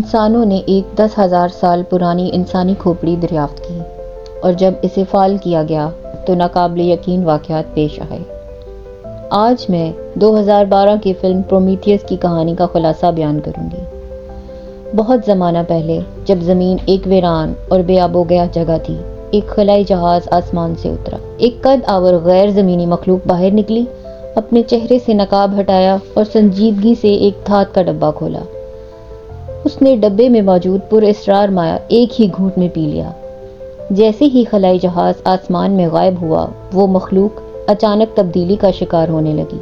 انسانوں نے ایک 10,000 سال پرانی انسانی کھوپڑی دریافت کی اور جب اسے فعال کیا گیا تو ناقابل یقین واقعات پیش آئے۔ آج میں 2012 کی فلم پرومیتھیس کی کہانی کا خلاصہ بیان کروں گی۔ بہت زمانہ پہلے جب زمین ایک ویران اور بے آب و گیا جگہ تھی، ایک خلائی جہاز آسمان سے اترا۔ ایک قد آور غیر زمینی مخلوق باہر نکلی، اپنے چہرے سے نقاب ہٹایا اور سنجیدگی سے ایک دھات کا ڈبہ کھولا۔ اس نے ڈبے میں موجود پر اسرار مایا ایک ہی گھونٹ میں پی لیا۔ جیسے ہی خلائی جہاز آسمان میں غائب ہوا، وہ مخلوق اچانک تبدیلی کا شکار ہونے لگی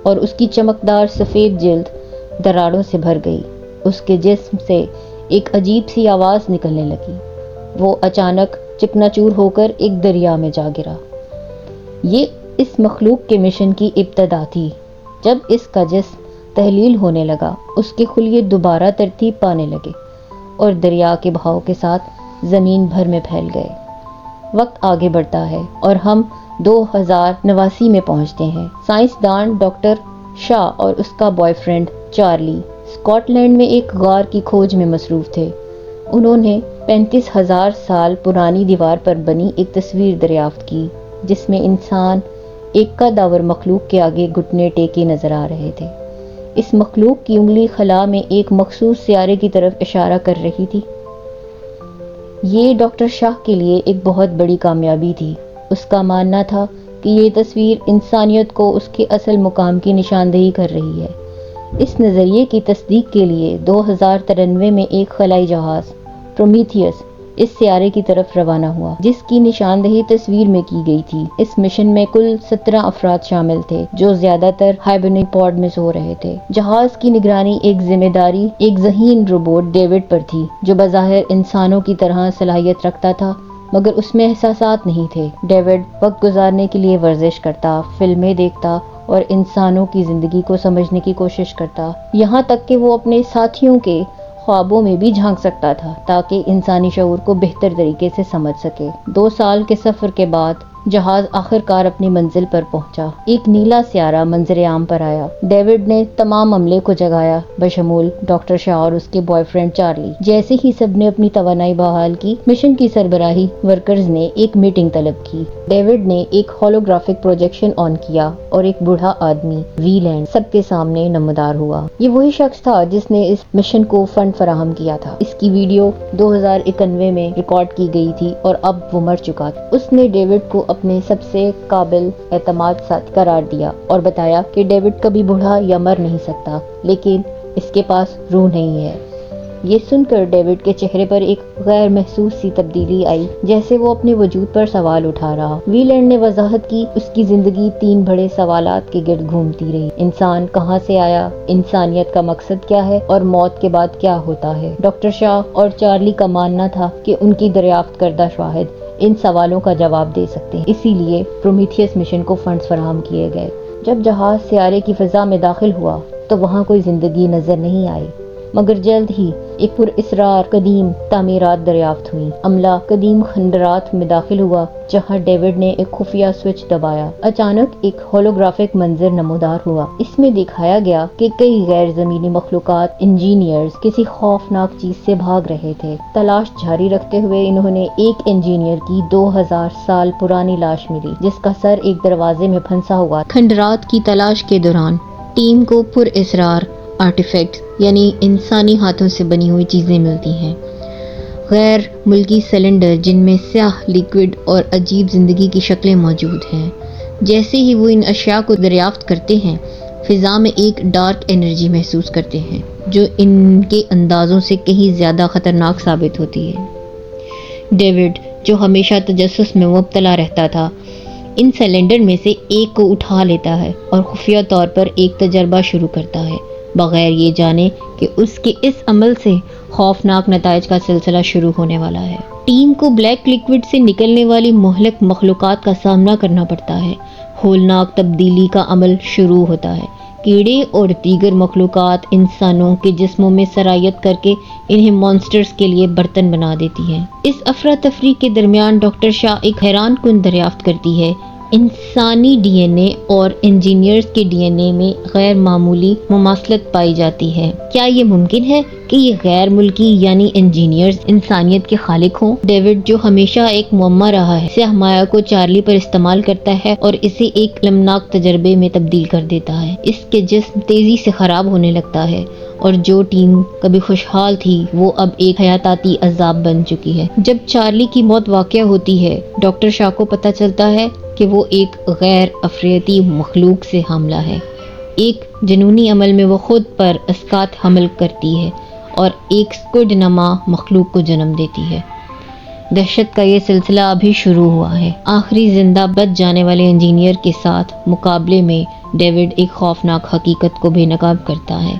اور اس کی چمکدار سفید جلد دراڑوں سے بھر گئی۔ اس کے جسم سے ایک عجیب سی آواز نکلنے لگی۔ وہ اچانک چکنا چور ہو کر ایک دریا میں جا گرا۔ یہ اس مخلوق کے مشن کی ابتدا تھی۔ جب اس کا جسم تحلیل ہونے لگا، اس کے خلیے دوبارہ ترتیب پانے لگے اور دریا کے بہاؤ کے ساتھ زمین بھر میں پھیل گئے۔ وقت آگے بڑھتا ہے اور ہم 2089 میں پہنچتے ہیں۔ سائنسدان ڈاکٹر شاہ اور اس کا boy friend Charlie Scotland میں ایک غار کی کھوج میں مصروف تھے۔ انہوں نے 35,000 سال پرانی دیوار پر بنی ایک تصویر دریافت کی جس میں انسان ایک قد آور مخلوق کے آگے گھٹنے ٹیکے نظر آ رہے تھے۔ اس مخلوق کی انگلی خلا میں ایک مخصوص سیارے کی طرف اشارہ کر رہی تھی۔ یہ ڈاکٹر شاہ کے لیے ایک بہت بڑی کامیابی تھی۔ اس کا ماننا تھا کہ یہ تصویر انسانیت کو اس کے اصل مقام کی نشاندہی کر رہی ہے۔ اس نظریے کی تصدیق کے لیے 2093 میں ایک خلائی جہاز پرومیتھیس اس سیارے کی طرف روانہ ہوا جس کی نشاندہی تصویر میں کی گئی تھی۔ اس مشن میں کل 17 افراد شامل تھے جو زیادہ تر ہائبرنیٹ پوڈ میں سو رہے تھے۔ جہاز کی نگرانی ایک ذمہ داری ایک ذہین روبوٹ ڈیوڈ پر تھی جو بظاہر انسانوں کی طرح صلاحیت رکھتا تھا مگر اس میں احساسات نہیں تھے۔ ڈیوڈ وقت گزارنے کے لیے ورزش کرتا، فلمیں دیکھتا اور انسانوں کی زندگی کو سمجھنے کی کوشش کرتا، یہاں تک کہ وہ اپنے ساتھیوں کے خوابوں میں بھی جھانک سکتا تھا تاکہ انسانی شعور کو بہتر طریقے سے سمجھ سکے۔ 2 سال کے سفر کے بعد جہاز آخرکار اپنی منزل پر پہنچا۔ ایک نیلا سیارہ منظر عام پر آیا۔ ڈیوڈ نے تمام عملے کو جگایا بشمول ڈاکٹر شاہ اور اس کے بوائے فرینڈ چارلی۔ جیسے ہی سب نے اپنی توانائی بحال کی، مشن کی سربراہی ورکرز نے ایک میٹنگ طلب کی۔ ڈیوڈ نے ایک ہولوگرافک پروجیکشن آن کیا اور ایک بوڑھا آدمی وی لینڈ سب کے سامنے نمودار ہوا۔ یہ وہی شخص تھا جس نے اس مشن کو فنڈ فراہم کیا تھا۔ اس کی ویڈیو 2091 میں ریکارڈ کی گئی تھی اور اب وہ مر چکا تھا۔ اس نے ڈیوڈ کو اپنے سب سے قابل اعتماد ساتھی قرار دیا اور بتایا کہ ڈیوڈ کبھی بوڑھا یا مر نہیں سکتا لیکن اس کے پاس روح نہیں ہے۔ یہ سن کر ڈیوڈ کے چہرے پر ایک غیر محسوس سی تبدیلی آئی جیسے وہ اپنے وجود پر سوال اٹھا رہا۔ وی لینڈ نے وضاحت کی اس کی زندگی 3 بڑے سوالات کے گرد گھومتی رہی۔ انسان کہاں سے آیا، انسانیت کا مقصد کیا ہے اور موت کے بعد کیا ہوتا ہے۔ ڈاکٹر شاہ اور چارلی کا ماننا تھا کہ ان کی دریافت کردہ شواہد ان سوالوں کا جواب دے سکتے ہیں، اسی لیے پرومیتھیس مشن کو فنڈز فراہم کیے گئے۔ جب جہاز سیارے کی فضا میں داخل ہوا تو وہاں کوئی زندگی نظر نہیں آئی مگر جلد ہی ایک پر اسرار قدیم تعمیرات دریافت ہوئیں۔ عملہ قدیم کھنڈرات میں داخل ہوا جہاں ڈیوڈ نے ایک خفیہ سوئچ دبایا۔ اچانک ایک ہولوگرافک منظر نمودار ہوا۔ اس میں دکھایا گیا کہ کئی غیر زمینی مخلوقات انجینئرز کسی خوفناک چیز سے بھاگ رہے تھے۔ تلاش جاری رکھتے ہوئے انہوں نے ایک انجینئر کی 2000 سال پرانی لاش ملی جس کا سر ایک دروازے میں پھنسا ہوا تھا۔ کھنڈرات کی تلاش کے دوران ٹیم کو پر اسرار آرٹیفیکٹس یعنی انسانی ہاتھوں سے بنی ہوئی چیزیں ملتی ہیں۔ غیر ملکی سلنڈر جن میں سیاہ لیکوڈ اور عجیب زندگی کی شکلیں موجود ہیں۔ جیسے ہی وہ ان اشیاء کو دریافت کرتے ہیں، فضا میں ایک ڈارک انرجی محسوس کرتے ہیں جو ان کے اندازوں سے کہیں زیادہ خطرناک ثابت ہوتی ہے۔ ڈیوڈ جو ہمیشہ تجسس میں مبتلا رہتا تھا، ان سلنڈر میں سے ایک کو اٹھا لیتا ہے اور خفیہ طور پر ایک تجربہ شروع کرتا ہے بغیر یہ جانے کہ اس کے اس عمل سے خوفناک نتائج کا سلسلہ شروع ہونے والا ہے۔ ٹیم کو بلیک لیکوڈ سے نکلنے والی مہلک مخلوقات کا سامنا کرنا پڑتا ہے۔ ہولناک تبدیلی کا عمل شروع ہوتا ہے۔ کیڑے اور دیگر مخلوقات انسانوں کے جسموں میں سرایت کر کے انہیں مانسٹرز کے لیے برتن بنا دیتی ہیں۔ اس افراتفری کے درمیان ڈاکٹر شاہ ایک حیران کن دریافت کرتی ہے۔ انسانی ڈی این اے اور انجینئرز کے ڈی این اے میں غیر معمولی مماثلت پائی جاتی ہے۔ کیا یہ ممکن ہے کہ یہ غیر ملکی یعنی انجینئرز انسانیت کے خالق ہوں؟ ڈیوڈ، جو ہمیشہ ایک معمہ رہا ہے، سیاہ مایہ کو چارلی پر استعمال کرتا ہے اور اسے ایک المناک تجربے میں تبدیل کر دیتا ہے۔ اس کے جسم تیزی سے خراب ہونے لگتا ہے اور جو ٹیم کبھی خوشحال تھی وہ اب ایک حیاتیاتی عذاب بن چکی ہے۔ جب چارلی کی موت واقع ہوتی ہے، ڈاکٹر شاہ کو پتہ چلتا ہے کہ وہ ایک غیر افریتی مخلوق سے حاملہ ہے۔ ایک جنونی عمل میں وہ خود پر اسقاط حمل کرتی ہے اور ایک سکوڈ نما مخلوق کو جنم دیتی ہے۔ دہشت کا یہ سلسلہ ابھی شروع ہوا ہے۔ آخری زندہ بچ جانے والے انجینئر کے ساتھ مقابلے میں ڈیوڈ ایک خوفناک حقیقت کو بے نقاب کرتا ہے۔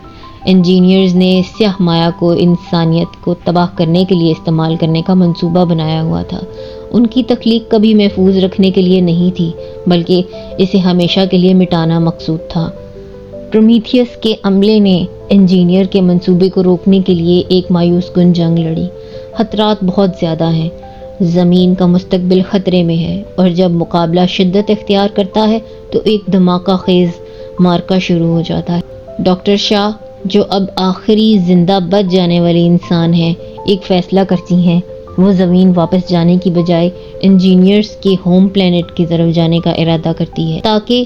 انجینئرز نے سیاہ مایہ کو انسانیت کو تباہ کرنے کے لیے استعمال کرنے کا منصوبہ بنایا ہوا تھا۔ ان کی تخلیق کبھی محفوظ رکھنے کے لیے نہیں تھی، بلکہ اسے ہمیشہ کے لیے مٹانا مقصود تھا۔ پرومیتھیس کے عملے نے انجینئر کے منصوبے کو روکنے کے لیے ایک مایوس کن جنگ لڑی۔ خطرات بہت زیادہ ہیں، زمین کا مستقبل خطرے میں ہے، اور جب مقابلہ شدت اختیار کرتا ہے تو ایک دھماکہ خیز معرکہ شروع ہو جاتا ہے۔ ڈاکٹر شاہ، جو اب آخری زندہ بچ جانے والی انسان ہے، ایک فیصلہ کرتی ہیں۔ وہ زمین واپس جانے کی بجائے انجینئرز کے ہوم پلانٹ کی طرف جانے کا ارادہ کرتی ہے تاکہ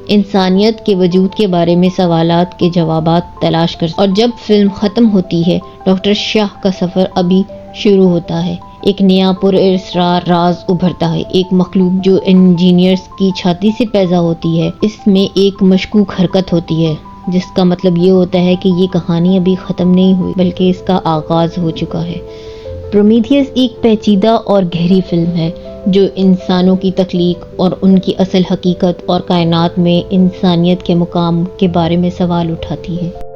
انسانیت کے وجود کے بارے میں سوالات کے جوابات تلاش کر سکے۔ اور جب فلم ختم ہوتی ہے، ڈاکٹر شاہ کا سفر ابھی شروع ہوتا ہے۔ ایک نیا پراسرار راز ابھرتا ہے، ایک مخلوق جو انجینئرز کی چھاتی سے پیدا ہوتی ہے۔ اس میں ایک مشکوک حرکت ہوتی ہے، جس کا مطلب یہ ہوتا ہے کہ یہ کہانی ابھی ختم نہیں ہوئی بلکہ اس کا آغاز ہو چکا ہے۔ پرومیتھیس ایک پیچیدہ اور گہری فلم ہے جو انسانوں کی تخلیق اور ان کی اصل حقیقت اور کائنات میں انسانیت کے مقام کے بارے میں سوال اٹھاتی ہے۔